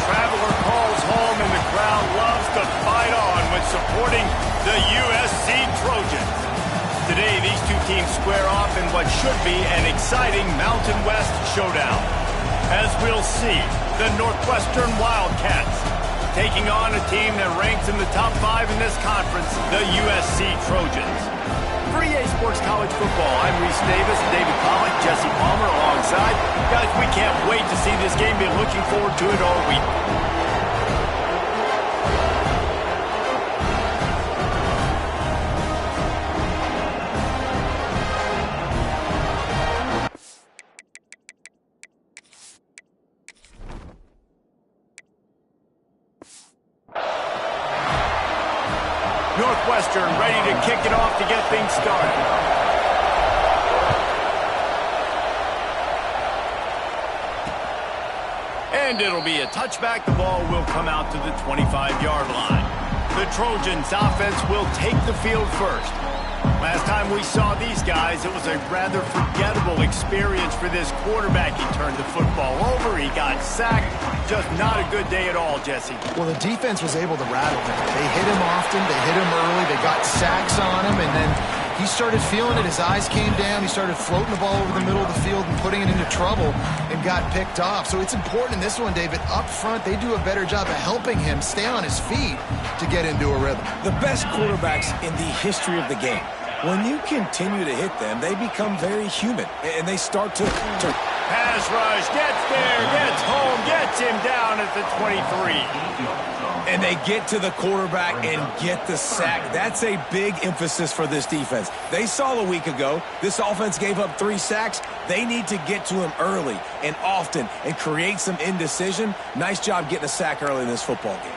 traveler calls home, and the crowd loves to fight on when supporting the USC Trojans. Today, these two teams square off in what should be an exciting Mountain West showdown. As we'll see, the Northwestern Wildcats taking on a team that ranks in the top 5 in this conference, the USC Trojans. For EA Sports College Football, I'm Reese Davis, David Pollack, Jesse Palmer alongside. Guys, we can't wait to see this game. Been looking forward to it all week. Northwestern ready to kick it off to get things started. And it'll be a touchback. The ball will come out to the 25-yard line. The Trojans offense will take the field first. Last time we saw these guys, it was a rather forgettable experience for this quarterback. He turned the football over, he got sacked. Just not a good day at all, Jesse. Well, the defense was able to rattle him. They hit him often, they hit him early, they got sacks on him, and then he started feeling it. His eyes came down, he started floating the ball over the middle of the field and putting it into trouble and got picked off. So it's important in this one, David. Up front, they do a better job of helping him stay on his feet to get into a rhythm. The best quarterbacks in the history of the game, when you continue to hit them, they become very human, and they start to... Pass rush, gets there, gets home, gets him down at the 23. And they get to the quarterback and get the sack. That's a big emphasis for this defense. They saw a week ago, this offense gave up 3 sacks. They need to get to him early and often and create some indecision. Nice job getting a sack early in this football game.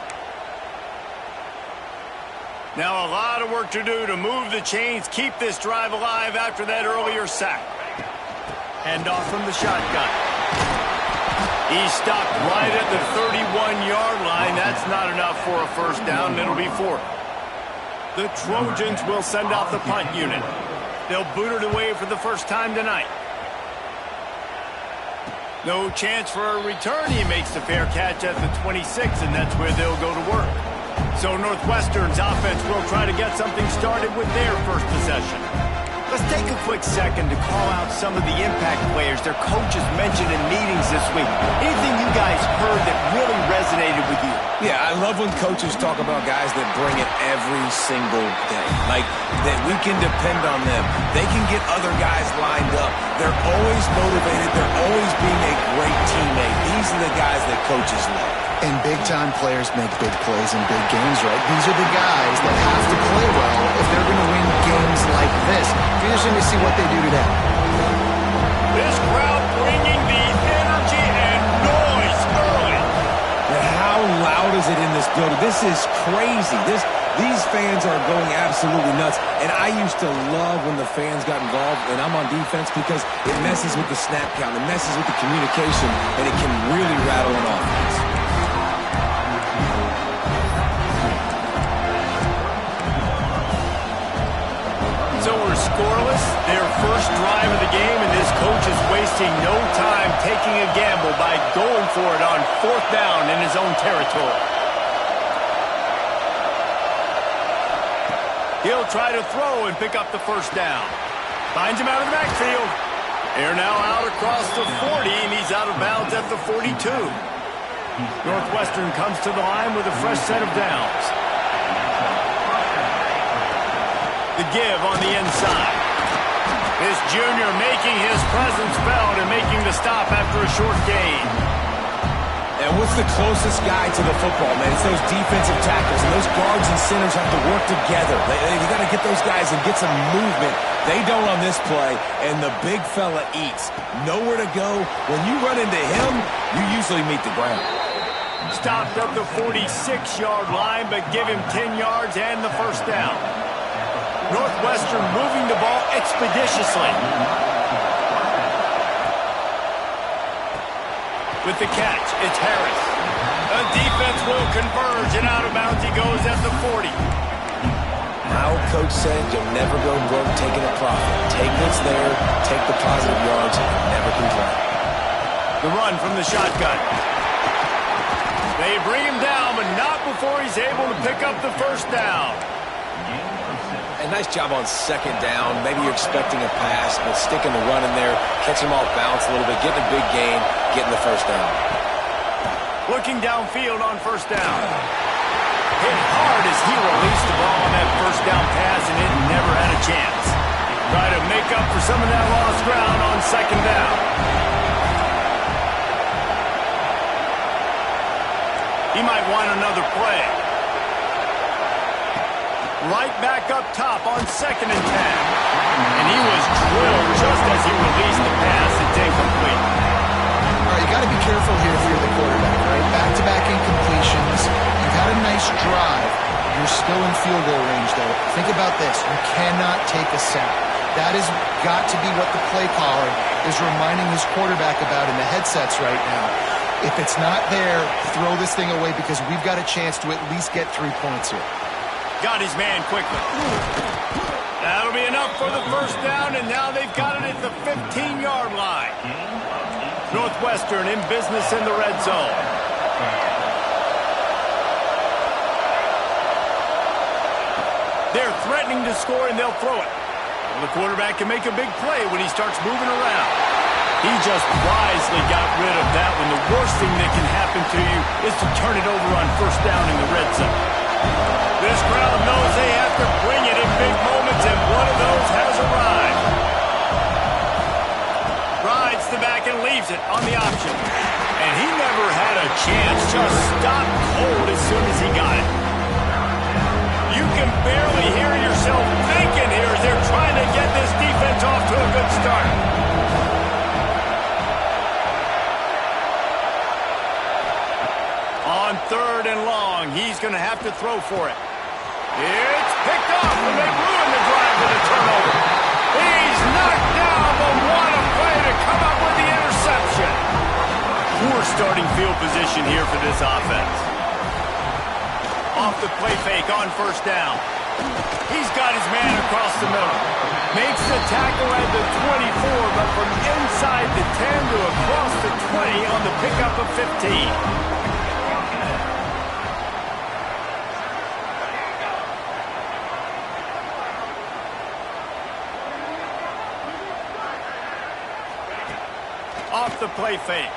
Now a lot of work to do to move the chains, keep this drive alive after that earlier sack. Hand off from the shotgun. He's stopped right at the 31-yard line. That's not enough for a first down. It'll be 4. The Trojans will send out the punt unit. They'll boot it away for the first time tonight. No chance for a return. He makes the fair catch at the 26, and that's where they'll go to work. So Northwestern's offense will try to get something started with their first possession. Let's take a quick second to call out some of the impact players their coaches mentioned in meetings this week. Anything you guys heard that really resonated with you? Yeah, I love when coaches talk about guys that bring it every single day. Like, that we can depend on them. They can get other guys lined up. They're always motivated. They're always being a great teammate. These are the guys that coaches love. And big-time players make big plays in big games, right? These are the guys that have to play well if they're going to win games like this. Be interesting to see what they do today. This crowd bringing the energy and noise early. And how loud is it in this building? This is crazy. These fans are going absolutely nuts. And I used to love when the fans got involved, and I'm on defense, because it messes with the snap count. It messes with the communication, and it can really rattle an offense. So we're scoreless, their first drive of the game, and this coach is wasting no time taking a gamble by going for it on 4th down in his own territory. He'll try to throw and pick up the first down. Finds him out of the backfield. They're now out across the 40, and he's out of bounds at the 42. Northwestern comes to the line with a fresh set of downs. The give on the inside. This junior making his presence felt and making the stop after a short gain. And what's the closest guy to the football, man? It's those defensive tackles, and those guards and centers have to work together. They got to get those guys and get some movement. They don't on this play, and the big fella eats. Nowhere to go. When you run into him, you usually meet the ground. Stopped at the 46-yard line, but give him 10 yards and the first down. Northwestern moving the ball expeditiously. With the catch, it's Harris. The defense will converge, and out of bounds he goes at the 40. How Coach said you'll never go broke taking a profit. Take what's there, take the positive yards, and never complain. The run from the shotgun. They bring him down, but not before he's able to pick up the first down. And nice job on second down. Maybe you're expecting a pass, but sticking the run in there, catching them off balance a little bit, getting a big gain, getting the first down. Looking downfield on first down. Hit hard as he released the ball on that first down pass, and it never had a chance. Try to make up for some of that lost ground on second down. He might want another play. Right back up top on 2nd and 10. And he was drilled just as he released the pass. It's incomplete. All right, you got to be careful here if you're the quarterback, right? Back-to-back incompletions. You've had a nice drive. You're still in field goal range, though. Think about this. You cannot take a sack. That has got to be what the play caller is reminding his quarterback about in the headsets right now. If it's not there, throw this thing away because we've got a chance to at least get 3 points here. Got his man quickly. That'll be enough for the first down, and now they've got it at the 15-yard line. Northwestern in business in the red zone. They're threatening to score, and they'll throw it. Well, the quarterback can make a big play when he starts moving around. He just wisely got rid of that when the worst thing that can happen to you is to turn it over on first down in the red zone. This crowd knows they have to bring it in big moments, and one of those has arrived. Rides the back and leaves it on the option. And he never had a chance, just stopped cold as soon as he got it. You can barely hear yourself thinking here as they're trying to get this defense off to a good start. On 3rd and long, he's going to have to throw for it. It's picked off, and they ruin the drive with a turnover. He's knocked down, but what a play to come up with the interception. Poor starting field position here for this offense. Off the play fake on first down. He's got his man across the middle. Makes the tackle at the 24, but from inside the 10 to across the 20 on the pickup of 15. Off the play fake.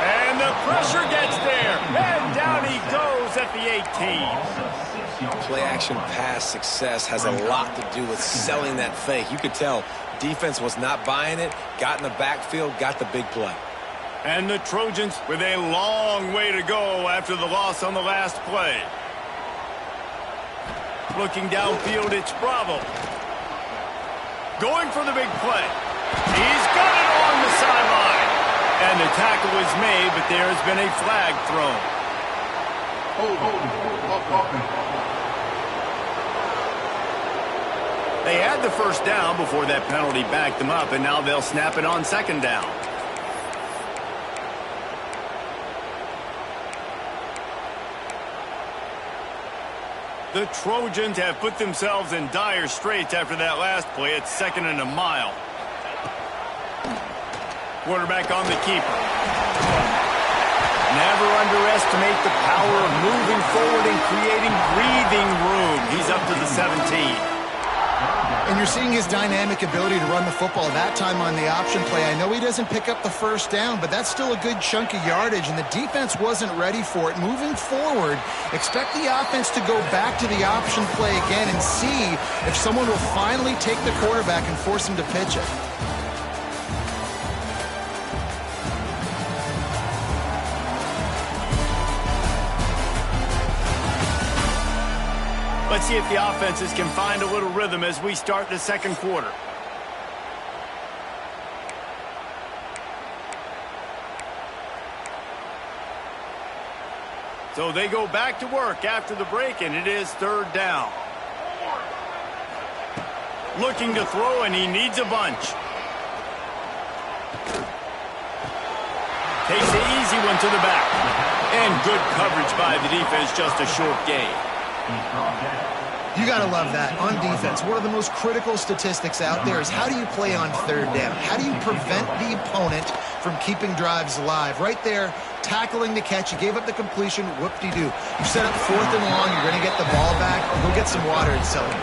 And the pressure gets there. And down he goes at the 18. Play action pass success has a lot to do with selling that fake. You could tell defense was not buying it, got in the backfield, got the big play. And the Trojans with a long way to go after the loss on the last play. Looking downfield, it's Bravo. Going for the big play. He's got it on the sideline. And the tackle is made, but there has been a flag thrown. They had the first down before that penalty backed them up, and now they'll snap it on 2nd down. The Trojans have put themselves in dire straits after that last play. It's 2nd and a mile. Quarterback on the keeper. Never underestimate the power of moving forward and creating breathing room. He's up to the 17. And you're seeing his dynamic ability to run the football. That time on the option play, I know he doesn't pick up the first down, but that's still a good chunk of yardage, and the defense wasn't ready for it. Moving forward, expect the offense to go back to the option play again and see if someone will finally take the quarterback and force him to pitch it. Let's see if the offenses can find a little rhythm as we start the second quarter. So they go back to work after the break, and it is 3rd down. Looking to throw, and he needs a bunch. Takes the easy one to the back. And good coverage by the defense, just a short gain. You got to love that on defense. One of the most critical statistics out there is how do you play on 3rd down? How do you prevent the opponent from keeping drives alive? Right there, tackling the catch. You gave up the completion. Whoop-de-doo. You set up 4th and long. You're going to get the ball back. Go get some water and sell it.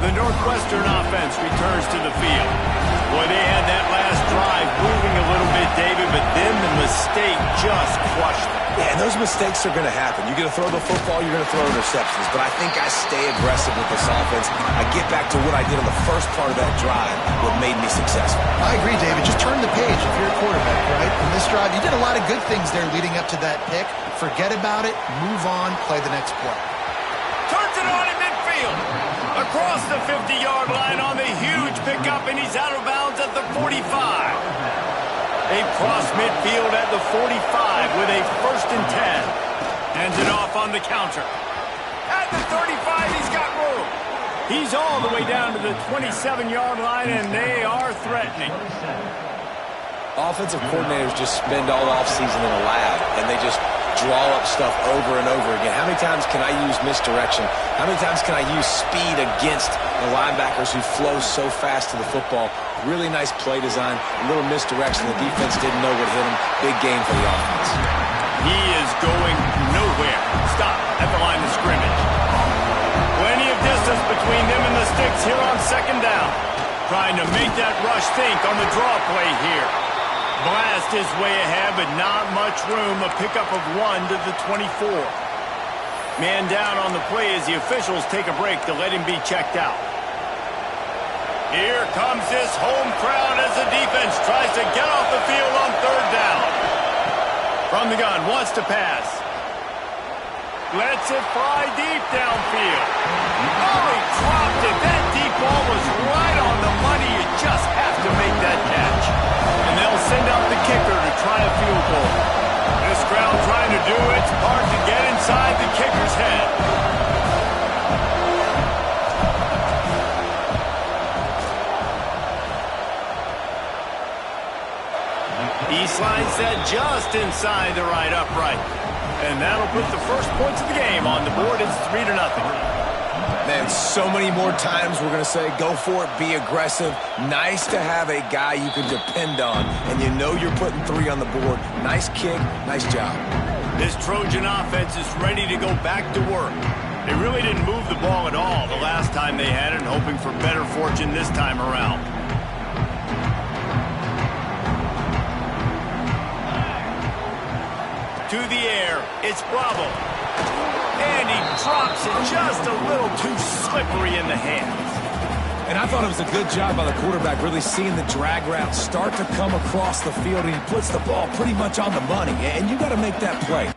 The Northwestern offense returns to the field. Boy, they had that last drive moving a little bit, David, but then the mistake just crushed them. Yeah, and those mistakes are going to happen. You're going to throw the football, you're going to throw interceptions. But I think I stay aggressive with this offense. I get back to what I did on the first part of that drive, what made me successful. I agree, David. Just turn the page if you're a quarterback, right? In this drive, you did a lot of good things there leading up to that pick. Forget about it, move on, play the next play. Turns it on in midfield. Across the 50-yard line on the huge pickup, and he's out of bounds at the 45. They cross midfield at the 45 with a 1st and 10. Hands it off on the counter. At the 35, he's got room. He's all the way down to the 27-yard line, and they are threatening. Offensive coordinators just spend all offseason in a lab, and they just draw up stuff over and over again. How many times can I use misdirection? How many times can I use speed against the linebackers who flow so fast to the football? Really nice play design, a little misdirection. The defense didn't know what hit him. Big game for the offense. He is going nowhere. Stop at the line of scrimmage. Plenty of distance between them and the sticks here on 2nd down. Trying to make that rush think on the draw play here. Blast his way ahead, but not much room. A pickup of 1 to the 24. Man down on the play as the officials take a break to let him be checked out. Here comes this home crowd as the defense tries to get off the field on 3rd down. From the gun, wants to pass. Lets it fly deep downfield. Oh, he dropped it. That deep ball was right on the money. You just have to make that catch. And they'll send out the kicker to try a field goal. This crowd trying to do its part to get inside the kicker's head. He slides that just inside the right upright. And that'll put the first points of the game on the board. It's 3-0. Man, so many more times we're going to say, go for it, be aggressive. Nice to have a guy you can depend on, and you know you're putting 3 on the board. Nice kick, nice job. This Trojan offense is ready to go back to work. They really didn't move the ball at all the last time they had it, hoping for better fortune this time around. To the air, it's Bravo. And he drops it just a little too slippery in the hands. And I thought it was a good job by the quarterback, really seeing the drag route start to come across the field, and he puts the ball pretty much on the money. And you got to make that play.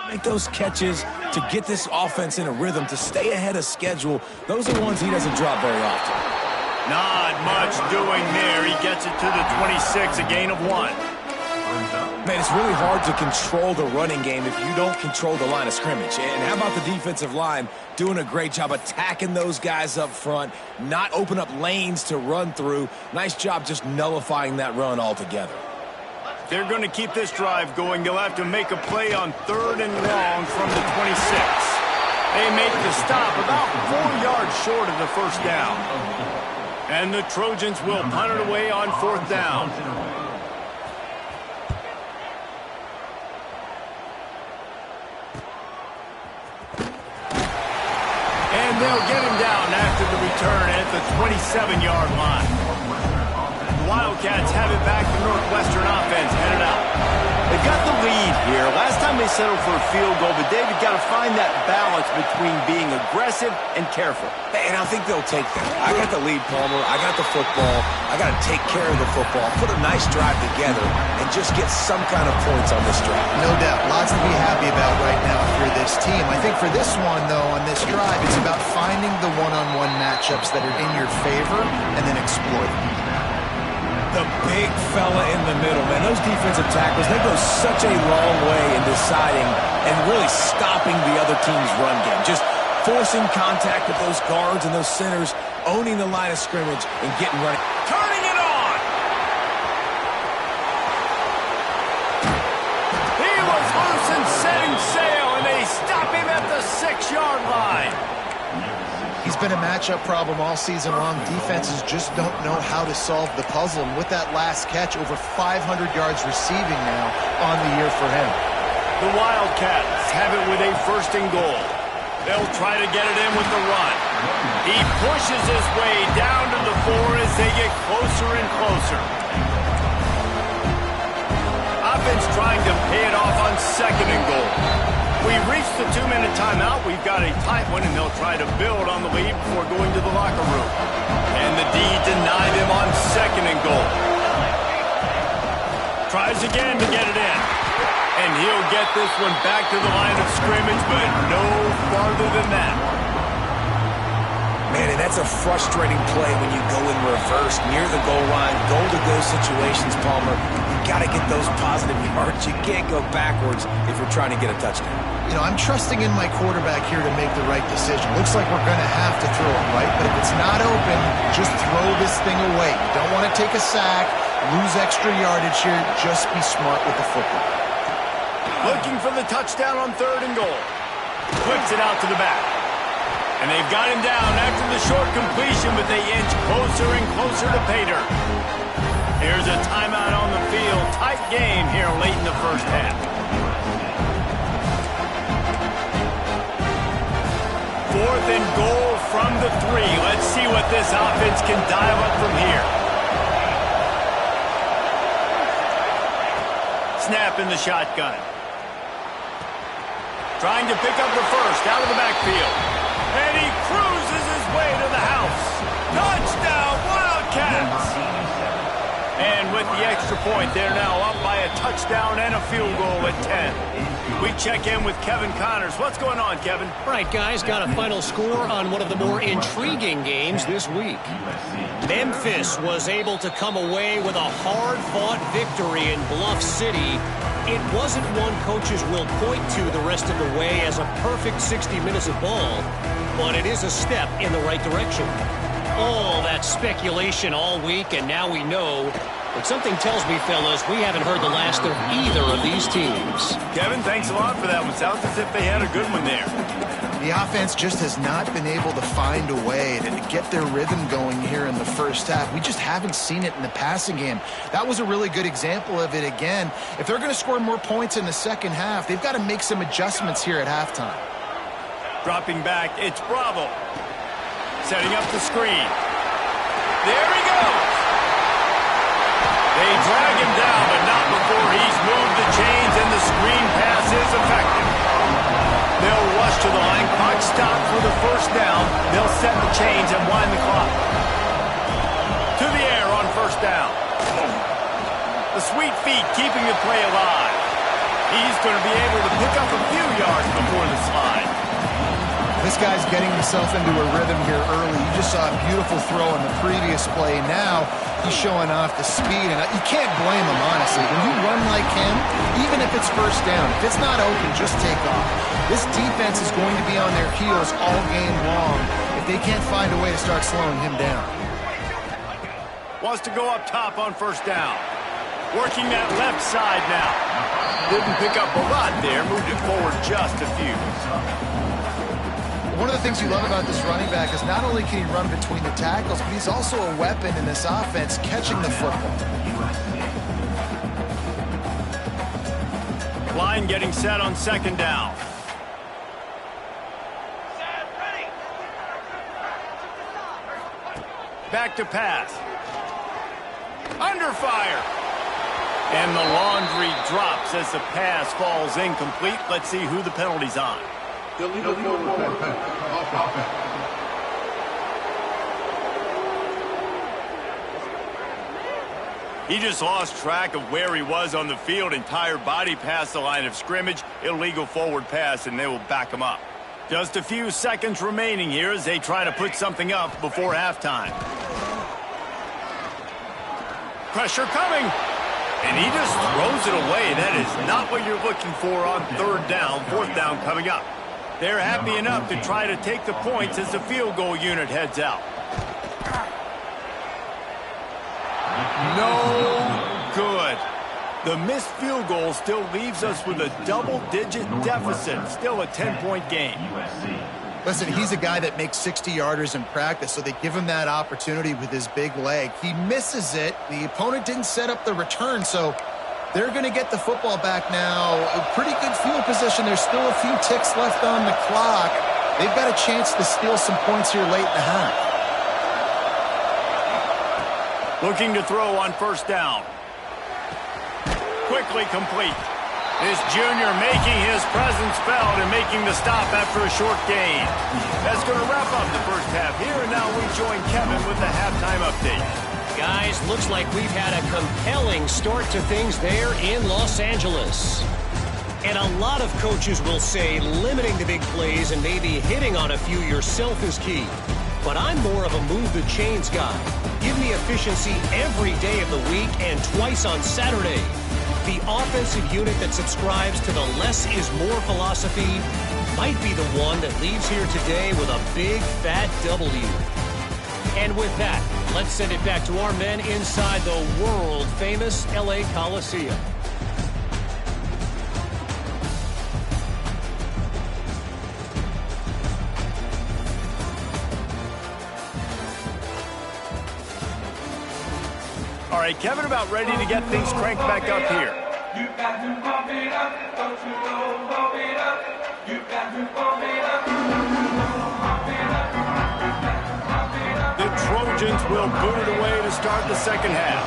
Make those catches to get this offense in a rhythm, to stay ahead of schedule. Those are ones he doesn't drop very often. Not much doing there. He gets it to the 26, a gain of 1. Man, it's really hard to control the running game if you don't control the line of scrimmage. And how about the defensive line doing a great job attacking those guys up front, not open up lanes to run through. Nice job just nullifying that run altogether. They're going to keep this drive going. They'll have to make a play on 3rd and long from the 26. They make the stop about 4 yards short of the first down. And the Trojans will punt it away on 4th down. And they'll get him down after the return at the 27-yard line. The Wildcats have it back. The Northwestern offense headed out. They've got the lead here. Last time they settled for a field goal, but David got to find that balance between being aggressive and careful. And I think they'll take that. I got the lead, Palmer. I got the football. I got to take care of the football, put a nice drive together, and just get some kind of points on this drive. No doubt. Lots to be happy about right now if you're this team. I think for this one, though, on this drive, it's about finding the one-on-one matchups that are in your favor and then exploit them. The big fella in the middle, man. Those defensive tackles, they go such a long way in deciding and really stopping the other team's run game. Just forcing contact with those guards and those centers, owning the line of scrimmage and getting running. Turning it on! He was loose and setting sail, and they stop him at the 6-yard line. He's been a matchup problem all season long. Defenses just don't know how to solve the puzzle. And with that last catch, over 500 yards receiving now on the year for him. The Wildcats have it with a 1st and goal. They'll try to get it in with the run. He pushes his way down to the 4 as they get closer and closer. Offense trying to pay it off on 2nd and goal. We reached the 2-minute timeout. We've got a tight one, and they'll try to build on the lead before going to the locker room. And the D deny them on 2nd and goal. Tries again to get it in. And he'll get this one back to the line of scrimmage, but no farther than that. Man, and that's a frustrating play when you go in reverse near the goal line, goal-to-go situations, Palmer. You got to get those positive yards. You can't go backwards if you're trying to get a touchdown. You know, I'm trusting in my quarterback here to make the right decision. Looks like we're going to have to throw it, right? But if it's not open, just throw this thing away. You don't want to take a sack, lose extra yardage here. Just be smart with the football. Looking for the touchdown on 3rd and goal. Flips it out to the back. And they've got him down after the short completion, but they inch closer and closer to pay dirt. Here's a timeout on the field. Tight game here late in the first half. 4th and goal from the 3. Let's see what this offense can dial up from here. Snap in the shotgun. Trying to pick up the 1st out of the backfield. And he cruises his way to the house. Touchdown, Wildcats! And with the extra point, they're now up by a touchdown and a field goal at 10. We check in with Kevin Connors. What's going on, Kevin? All right, guys, got a final score on one of the more intriguing games this week. Memphis was able to come away with a hard-fought victory in Bluff City. It wasn't one coaches will point to the rest of the way as a perfect 60 minutes of ball, but it is a step in the right direction. All that speculation all week, and now we know. But something tells me, fellas, we haven't heard the last of either of these teams. Kevin, thanks a lot for that one. Sounds as if they had a good one there. The offense just has not been able to find a way to get their rhythm going here in the first half. We just haven't seen it in the passing game. That was a really good example of it again. If they're going to score more points in the second half, they've got to make some adjustments here at halftime. Dropping back, it's Bravo. Setting up the screen. There he goes. They drag him down, but not before he's moved the chains, and the screen pass is effective. They'll rush to the line. Clock stop for the 1st down. They'll set the chains and wind the clock. To the air on 1st down. The sweet feet keeping the play alive. He's going to be able to pick up a few yards before the slide. This guy's getting himself into a rhythm here early. You just saw a beautiful throw in the previous play. Now he's showing off the speed, and you can't blame him, honestly. When you run like him, even if it's first down, if it's not open, just take off. This defense is going to be on their heels all game long if they can't find a way to start slowing him down. Wants to go up top on first down. Working that left side now. Didn't pick up a lot there, moved it forward just a few. One of the things you love about this running back is not only can he run between the tackles, but he's also a weapon in this offense catching the football. Line getting set on second down. Back to pass. Under fire. And the laundry drops as the pass falls incomplete. Let's see who the penalty's on. Illegal forward pass. Offense. He just lost track of where he was on the field. Entire body past the line of scrimmage. Illegal forward pass, and they will back him up. Just a few seconds remaining here as they try to put something up before halftime. Pressure coming. And he just throws it away. That is not what you're looking for on third down. Fourth down coming up. They're happy enough to try to take the points as the field goal unit heads out. No good. The missed field goal still leaves us with a double-digit deficit. Still a 10-point game. Listen, he's a guy that makes 60-yarders in practice, so they give him that opportunity with his big leg. He misses it. The opponent didn't set up the return, so they're going to get the football back now. A pretty good field position. There's still a few ticks left on the clock. They've got a chance to steal some points here late in the half. Looking to throw on first down. Quickly complete. This junior making his presence felt and making the stop after a short gain. That's going to wrap up the first half here, and now we join Kevin with the halftime update. Guys, looks like we've had a compelling start to things there in Los Angeles. And a lot of coaches will say limiting the big plays and maybe hitting on a few yourself is key. But I'm more of a move the chains guy. Give me efficiency every day of the week and twice on Saturday. The offensive unit that subscribes to the less is more philosophy might be the one that leaves here today with a big fat W. And with that, let's send it back to our men inside the world-famous LA Coliseum. All right, Kevin, about ready to get things cranked back up here. You got to pump it up, don't you know, pump it up. You got to pump it up, pump it up. The Trojans will boot it away to start the second half.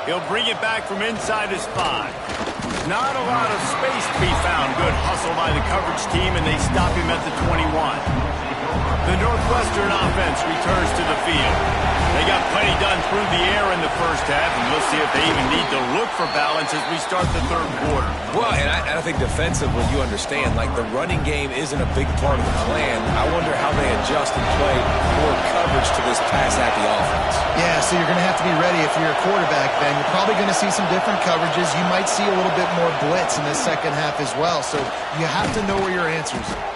He'll bring it back from inside his 5. Not a lot of space to be found. Good hustle by the coverage team, and they stop him at the 21. The Northwestern offense returns to the field. They got plenty done through the air in the first half, and we'll see if they even need to look for balance as we start the third quarter. Well, and I think defensively, you understand, like the running game isn't a big part of the plan. I wonder how they adjust and play more coverage to this pass-happy offense. Yeah, so you're going to have to be ready if you're a quarterback, Ben. You're probably going to see some different coverages. You might see a little bit more blitz in the second half as well, so you have to know where your answers are.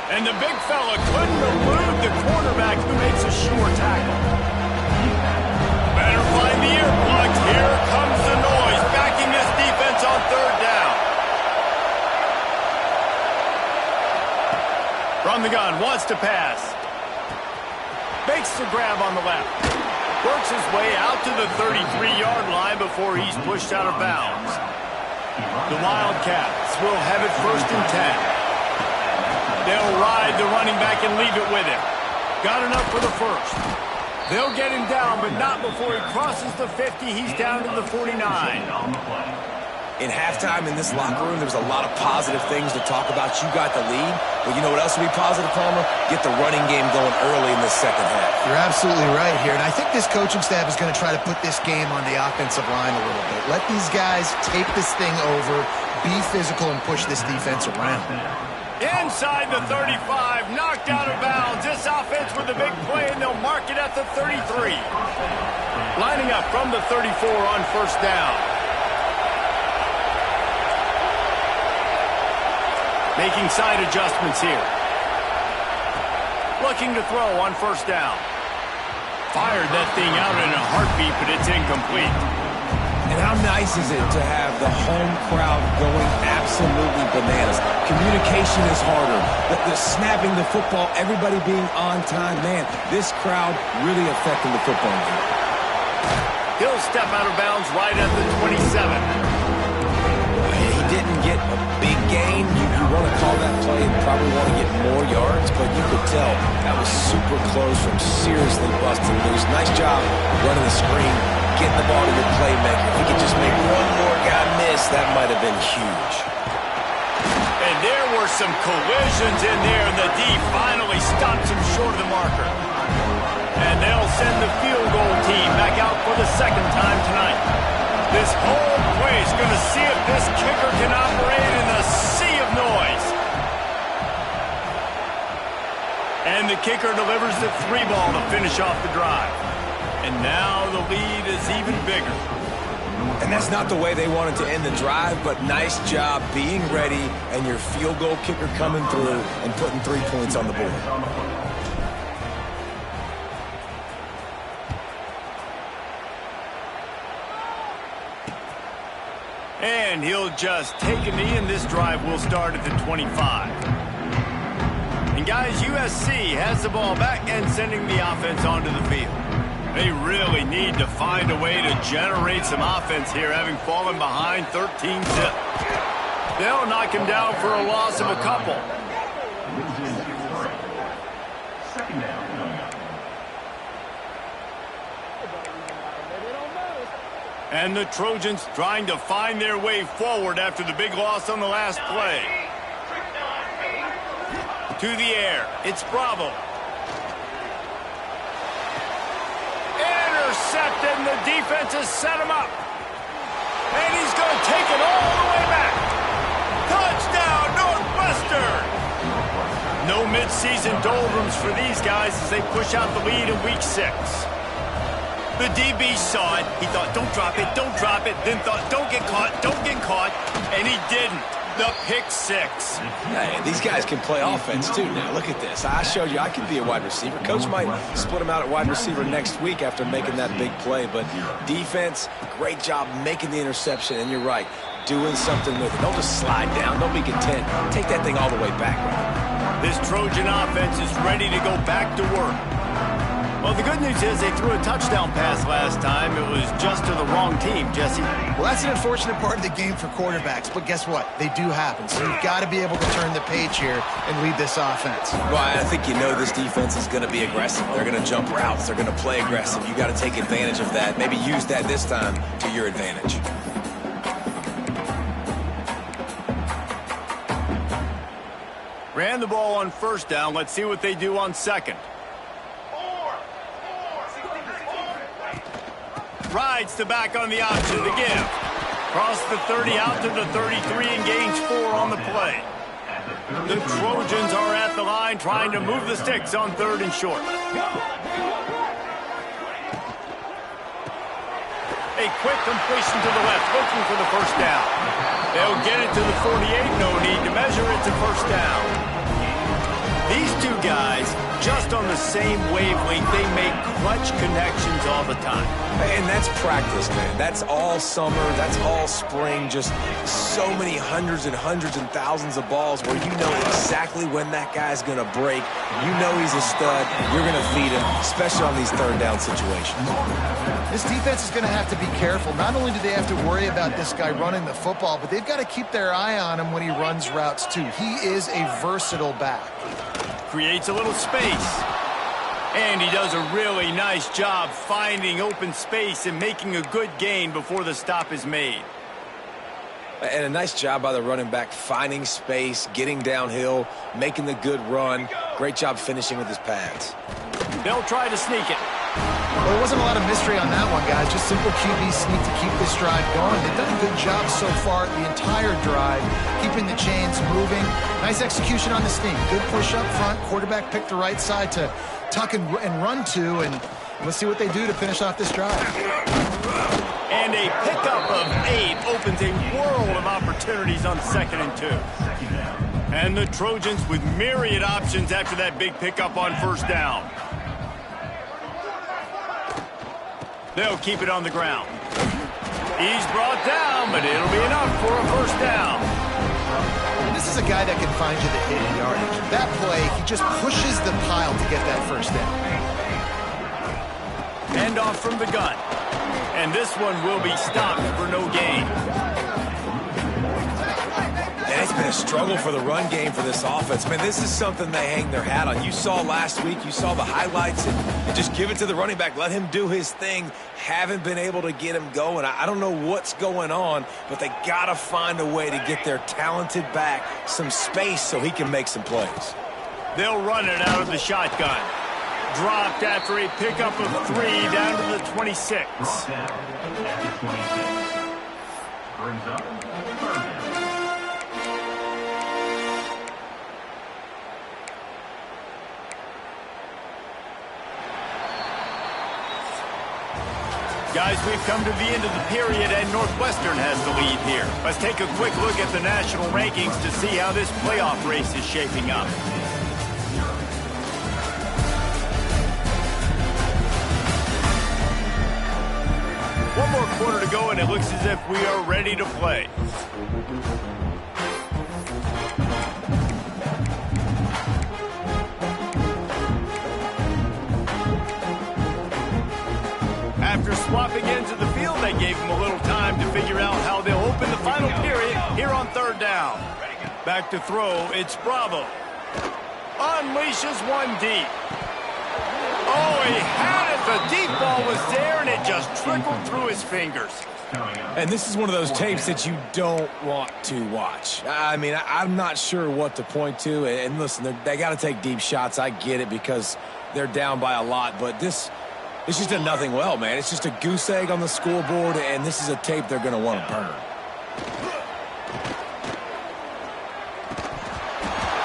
And the big fella couldn't elude the quarterback who makes a sure tackle. Better find the earplugs. Here comes the noise, backing this defense on third down. From the gun, wants to pass. Makes the grab on the left. Works his way out to the 33-yard line before he's pushed out of bounds. The Wildcats will have it first and 10. They'll ride the running back and leave it with him. Got enough for the first. They'll get him down, but not before he crosses the 50. He's down to the 49. In halftime in this locker room, there was a lot of positive things to talk about. You got the lead, but you know what else will be positive, Palmer? Get the running game going early in the second half. You're absolutely right here, and I think this coaching staff is going to try to put this game on the offensive line a little bit. Let these guys take this thing over, be physical, and push this defense around. Inside the 35, knocked out of bounds. This offense with a big play, and they'll mark it at the 33. Lining up from the 34 on first down. Making side adjustments here. Looking to throw on first down. Fired that thing out in a heartbeat, but it's incomplete. And how nice is it to have the home crowd going absolutely bananas? Communication is harder. The snapping the football, everybody being on time. Man, this crowd really affecting the football game. He'll step out of bounds right at the 27. He didn't get a big gain. You want to call that play and probably want to get more yards, but you could tell that was super close from seriously busting loose. Nice job running the screen, getting the ball to your playmaker. If he could just make one more guy miss, that might have been huge. And there were some collisions in there, and the D finally stops him short of the marker. And they'll send the field goal team back out for the second time tonight. This whole place going to see if this kicker can operate in the sea of noise. And the kicker delivers the 3 ball to finish off the drive. And now the lead is even bigger. And that's not the way they wanted to end the drive, but nice job being ready and your field goal kicker coming through and putting 3 points on the board. And he'll just take a knee, and this drive will start at the 25. And guys, USC has the ball back and sending the offense onto the field. They really need to find a way to generate some offense here, having fallen behind 13-zip. They'll knock him down for a loss of a couple. And the Trojans trying to find their way forward after the big loss on the last play. To the air, it's Bravo. Intercepted, and the defense has set him up. And he's going to take it all the way back. Touchdown, Northwestern! No midseason doldrums for these guys as they push out the lead in Week 6. The DB saw it. He thought, don't drop it, then thought, don't get caught, and he didn't. The pick 6. Hey, these guys can play offense, too, now. Look at this. I showed you I can be a wide receiver. Coach might split him out at wide receiver next week after making that big play, but defense, great job making the interception, and you're right, doing something with it. Don't just slide down. Don't be content. Take that thing all the way back. This Trojan offense is ready to go back to work. Well, the good news is they threw a touchdown pass last time. It was just to the wrong team, Jesse. Well, that's an unfortunate part of the game for quarterbacks, but guess what? They do happen. So you've got to be able to turn the page here and lead this offense. Well, I think you know this defense is going to be aggressive. They're going to jump routes. They're going to play aggressive. You got to take advantage of that. Maybe use that this time to your advantage. Ran the ball on first down. Let's see what they do on second. Rides the back on the option to give. Cross the 30 out to the 33 and gains 4 on the play. The Trojans are at the line trying to move the sticks on 3rd and short. A quick completion to the left, looking for the first down. They'll get it to the 48, no need to measure it to first down. These two guys, just on the same wavelength, they make clutch connections all the time. And that's practice, man. That's all summer. That's all spring. Just so many hundreds and thousands of balls where you know exactly when that guy's going to break. You know he's a stud. You're going to feed him, especially on these 3rd down situations. This defense is going to have to be careful. Not only do they have to worry about this guy running the football, but they've got to keep their eye on him when he runs routes, too. He is a versatile back. Creates a little space. And he does a really nice job finding open space and making a good gain before the stop is made. And a nice job by the running back, finding space, getting downhill, making the good run. Great job finishing with his pads. They'll try to sneak it. Well, there wasn't a lot of mystery on that one, guys. Just simple QB sneak to keep this drive going. They've done a good job so far the entire drive, keeping the chains moving. Nice execution on the sneak. Good push up front. Quarterback picked the right side to tuck and run to, and let's see what they do to finish off this drive. And a pickup of 8 opens a world of opportunities on 2nd and 2. And the Trojans with myriad options after that big pickup on 1st down. They'll keep it on the ground. He's brought down, but it'll be enough for a 1st down. And this is a guy that can find you the hidden yardage. That play, he just pushes the pile to get that 1st down. Hand off from the gun. And this one will be stopped for no gain. And it's been a struggle for the run game for this offense. Man, this is something they hang their hat on. You saw last week, you saw the highlights, and just give it to the running back. Let him do his thing. Haven't been able to get him going. I don't know what's going on, but they got to find a way to get their talented back some space so he can make some plays. They'll run it out of the shotgun. Dropped after a pickup of 3 down to the 26. Brings up 3rd down. Guys, we've come to the end of the period, and Northwestern has the lead here. Let's take a quick look at the national rankings to see how this playoff race is shaping up. One more quarter to go, and it looks as if we are ready to play. After swapping into the field, they gave them a little time to figure out how they'll open the final period here on 3rd down. Back to throw, it's Bravo. Unleashes one deep. Oh, he had it. The deep ball was there, and it just trickled through his fingers. And this is one of those tapes that you don't want to watch. I mean, I'm not sure what to point to. And listen, they got to take deep shots. I get it because they're down by a lot. But this just did nothing well, man. It's just a goose egg on the scoreboard, and this is a tape they're going to want to burn.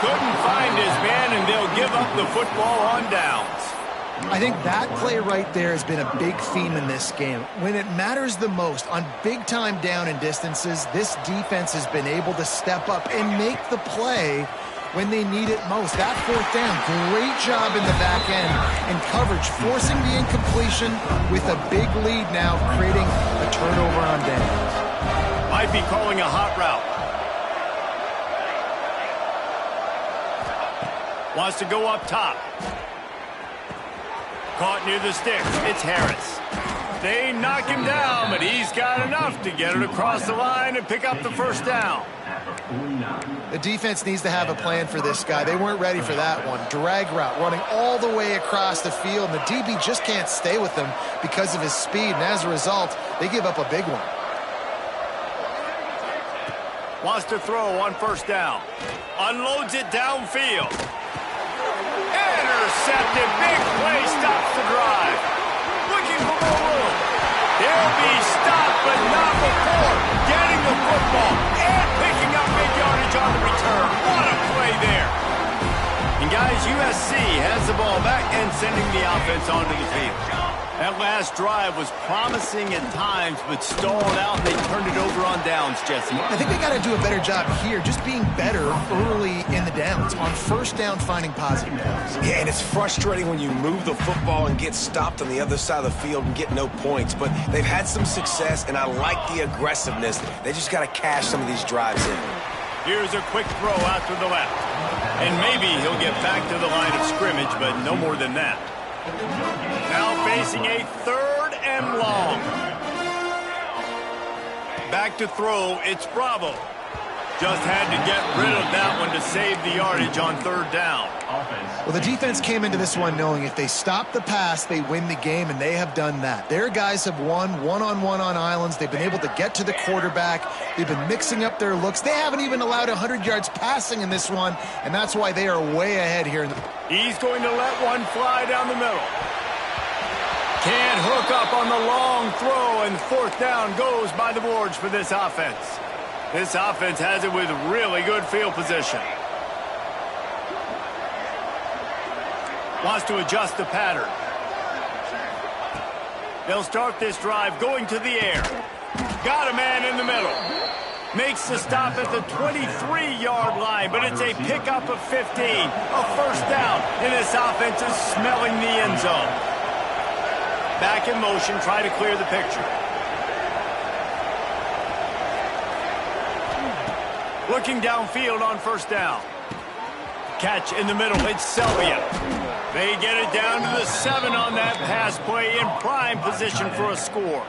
Couldn't find his man, and they'll give up the football on downs. I think that play right there has been a big theme in this game. When it matters the most, on big-time down and distances, this defense has been able to step up and make the play when they need it most. That 4th down, great job in the back end and coverage, forcing the incompletion with a big lead now, creating a turnover on downs. Might be calling a hot route. Wants to go up top. Caught near the sticks. It's Harris. They knock him down, but he's got enough to get it across the line and pick up the 1st down. The defense needs to have a plan for this guy. They weren't ready for that one. Drag route, running all the way across the field, and the DB just can't stay with them because of his speed, and as a result, they give up a big one. Wants to throw on 1st down. Unloads it downfield. Intercepted. Big play stops the drive. Looking for more room. He'll be stopped, but not before getting the football and picking up big yardage on the return. What a play there. And guys, USC has the ball back and sending the offense onto the field. That last drive was promising at times, but stalled out, and they turned it over on downs, Jesse. I think they got to do a better job here, just being better early in the downs, on 1st down, finding positive plays. Yeah, and it's frustrating when you move the football and get stopped on the other side of the field and get no points, but they've had some success, and I like the aggressiveness. They just got to cash some of these drives in. Here's a quick throw out to the left, and maybe he'll get back to the line of scrimmage, but no more than that. Now facing a 3rd and long. Back to throw, it's Bravo. Just had to get rid of that one to save the yardage on third down. Well, the defense came into this one knowing if they stop the pass, they win the game, and they have done that. Their guys have won one-on-one on islands. They've been able to get to the quarterback. They've been mixing up their looks. They haven't even allowed 100 yards passing in this one, and that's why they are way ahead here. He's going to let one fly down the middle. Can't hook up on the long throw, and fourth down goes by the boards for this offense. This offense has it with really good field position. Wants to adjust the pattern. They'll start this drive going to the air. Got a man in the middle. Makes the stop at the 23-yard line, but it's a pickup of 15. A first down, and this offense is smelling the end zone. Back in motion, try to clear the picture. Looking downfield on first down. Catch in the middle, it's Selvia. They get it down to the 7 on that pass play in prime position for a score.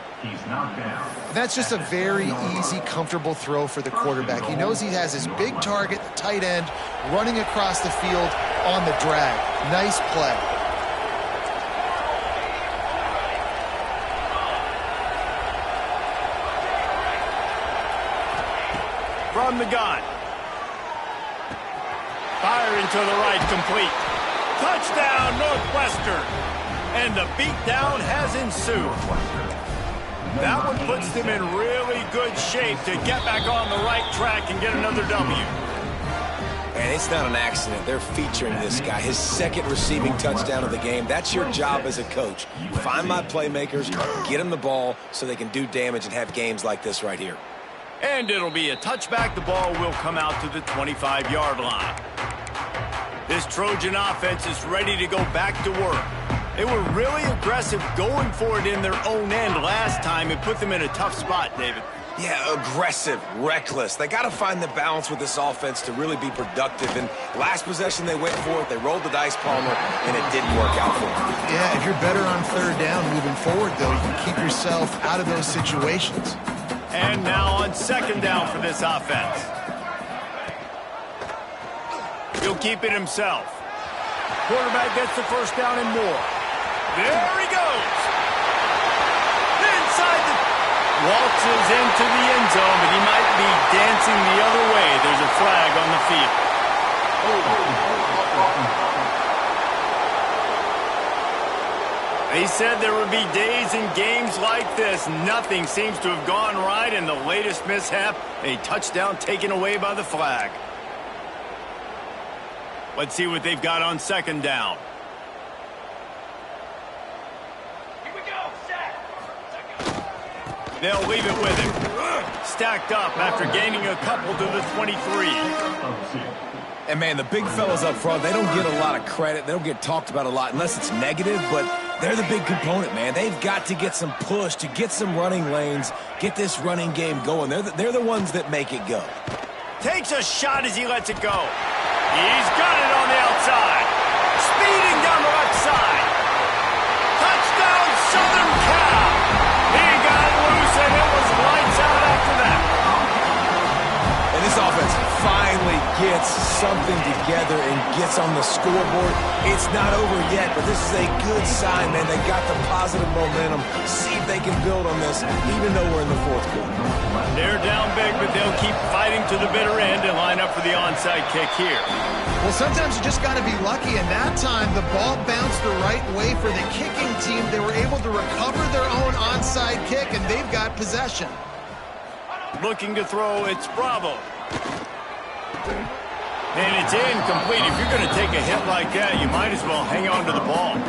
That's just a very easy, comfortable throw for the quarterback. He knows he has his big target, the tight end, running across the field on the drag. Nice play. From the gun. Firing to the right, complete. Touchdown, Northwestern. And the beatdown has ensued. That one puts them in really good shape to get back on the right track and get another W. And it's not an accident. They're featuring this guy. His second receiving touchdown of the game. That's your job as a coach. Find my playmakers, get them the ball so they can do damage and have games like this right here. And it'll be a touchback. The ball will come out to the 25-yard line. This Trojan offense is ready to go back to work. They were really aggressive going for it in their own end last time and put them in a tough spot, David. Yeah, aggressive, reckless. They got to find the balance with this offense to really be productive. And last possession, they went for it. They rolled the dice, Palmer, and it didn't work out for them. Yeah, if you're better on third down moving forward, though, you can keep yourself out of those situations. And now on second down for this offense. He'll keep it himself. Quarterback gets the first down and more. There he goes. Inside the... Waltzes into the end zone, but he might be dancing the other way. There's a flag on the field. They said there would be days in games like this. Nothing seems to have gone right, and the latest mishap, a touchdown taken away by the flag. Let's see what they've got on second down. Here we go, set. They'll leave it with him. Stacked up after gaining a couple to the 23. And, man, the big fellas up front, they don't get a lot of credit. They don't get talked about a lot unless it's negative, but they're the big component, man. They've got to get some push, to get some running lanes, get this running game going. They're the ones that make it go. Takes a shot as he lets it go. He's got it on the outside. Speeding down the left side. Touchdown, Southern Cal. He got loose, and it was lights out after that. And this offense finally gets something together and gets on the scoreboard. It's not over yet, but this is a good sign, man. They got the positive momentum. See if they can build on this, even though we're in the fourth quarter. They're down big, but they'll keep fighting to the bitter end and line up for the onside kick here. Well, sometimes you just got to be lucky, and that time the ball bounced the right way for the kicking team. They were able to recover their own onside kick, and they've got possession. Looking to throw, it's Bravo. And it's incomplete. If you're going to take a hit like that, you might as well hang on to the ball.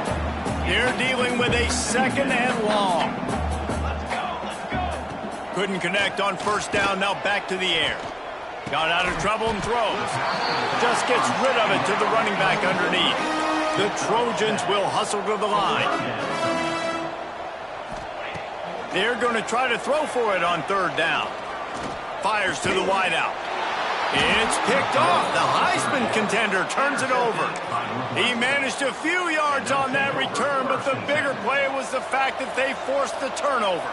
They're dealing with a second and long. Couldn't connect on first down, now back to the air. Got out of trouble and throws. Just gets rid of it to the running back underneath. The Trojans will hustle to the line. They're going to try to throw for it on third down. Fires to the wideout. It's picked off. The Heisman contender turns it over. He managed a few yards on that return, but the bigger play was the fact that they forced the turnover.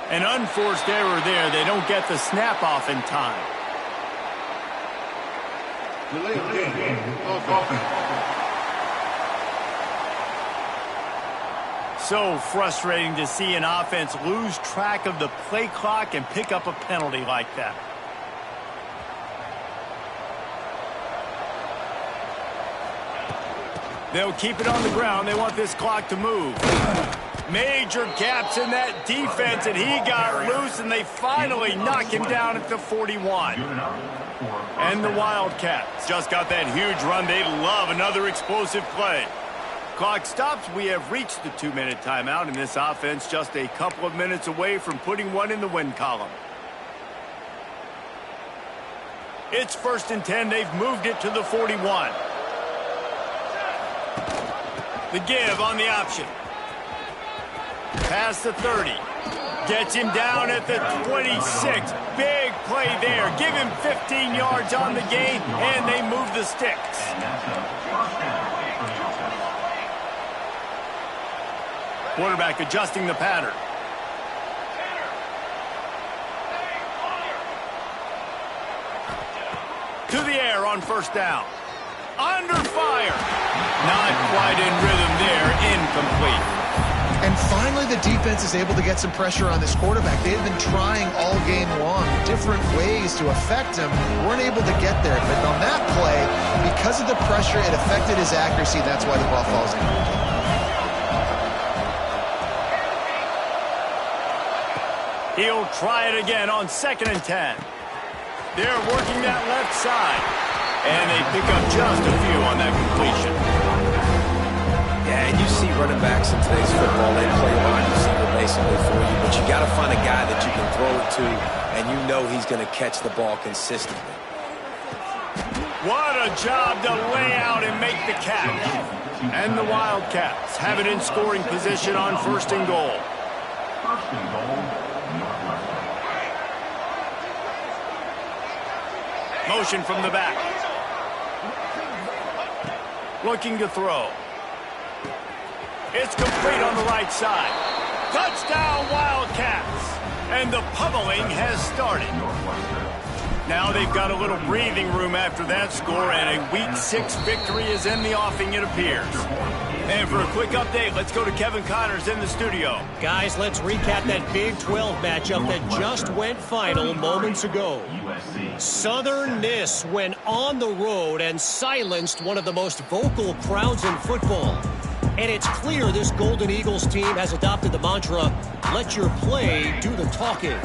An unforced error there. They don't get the snap off in time. So frustrating to see an offense lose track of the play clock and pick up a penalty like that. They'll keep it on the ground. They want this clock to move. Major gaps in that defense, and he got loose, and they finally knock him down at the 41. And the Wildcats just got that huge run. They love another explosive play. Clock stops. We have reached the 2-minute timeout, and this offense just a couple of minutes away from putting one in the win column. It's 1st and 10. They've moved it to the 41. The give on the option. Past the 30. Gets him down at the 26. Big play there. Give him 15 yards on the gain, and they move the sticks. Quarterback adjusting the pattern. To the air on 1st down. Under fire. Not quite in rhythm there. Incomplete. And finally, the defense is able to get some pressure on this quarterback. They had been trying all game long, different ways to affect him. Weren't able to get there. But on that play, because of the pressure, it affected his accuracy. That's why the ball falls in. He'll try it again on 2nd and 10. They're working that left side. And they pick up just a few on that completion. Yeah, and you see running backs in today's football, they play wide receiver basically for you, but you got to find a guy that you can throw it to, and you know he's going to catch the ball consistently. What a job to lay out and make the catch. And the Wildcats have it in scoring position on 1st and goal. Motion from the back. Looking to throw. It's complete on the right side. Touchdown, Wildcats. And the pummeling has started. Now they've got a little breathing room after that score, and a Week 6 victory is in the offing, it appears. And for a quick update, let's go to Kevin Connors in the studio. Guys, let's recap that Big 12 matchup that just went final moments ago. Southern Miss went on the road and silenced one of the most vocal crowds in football. And it's clear this Golden Eagles team has adopted the mantra, let your play do the talking.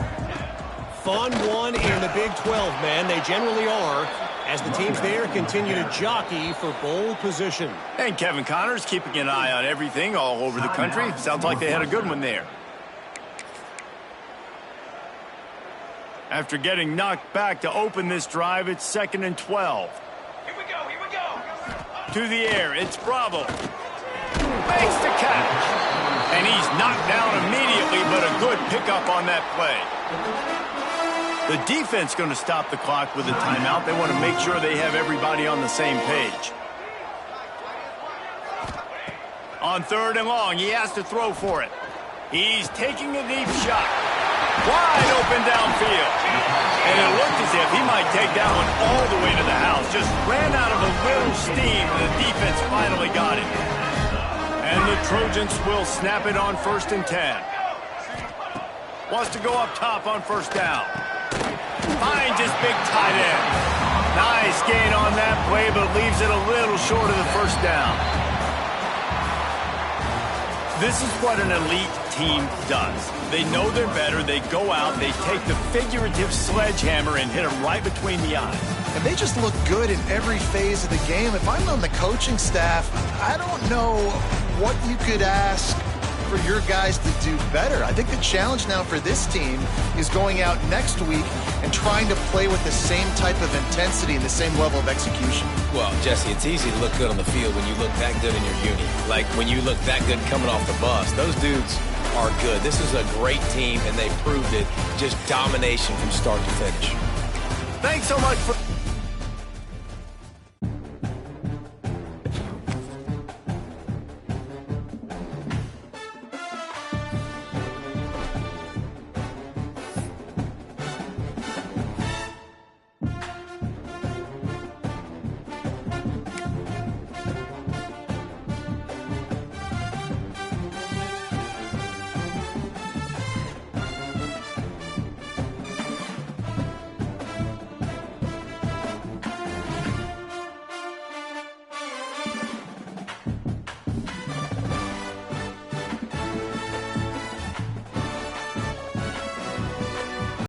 Fun one in the Big 12, man. They generally are, as the teams there continue to jockey for bowl position. And Kevin Connors keeping an eye on everything all over the country. Sounds like they had a good one there. After getting knocked back to open this drive, it's 2nd and 12. Here we go. To the air, it's Bravo. Makes the catch. And he's knocked down immediately, but a good pickup on that play. The defense going to stop the clock with a timeout. They want to make sure they have everybody on the same page. On 3rd and long, he has to throw for it. He's taking a deep shot. Wide open downfield. And it looked as if he might take that one all the way to the house. Just ran out of a little steam, and the defense finally got it. And the Trojans will snap it on 1st and 10. Wants to go up top on 1st down. Finds his big tight end. Nice gain on that play, but leaves it a little short of the 1st down. This is what an elite team does. They know they're better. They go out. They take the figurative sledgehammer and hit them right between the eyes. And they just look good in every phase of the game. If I'm on the coaching staff, I don't know what you could ask for your guys to do better. I think the challenge now for this team is going out next week and trying to play with the same type of intensity and the same level of execution. Well, Jesse, it's easy to look good on the field when you look that good in your uni. Like when you look that good coming off the bus. Those dudes are good. This is a great team, and they proved it. Just domination from start to finish. Thanks so much for...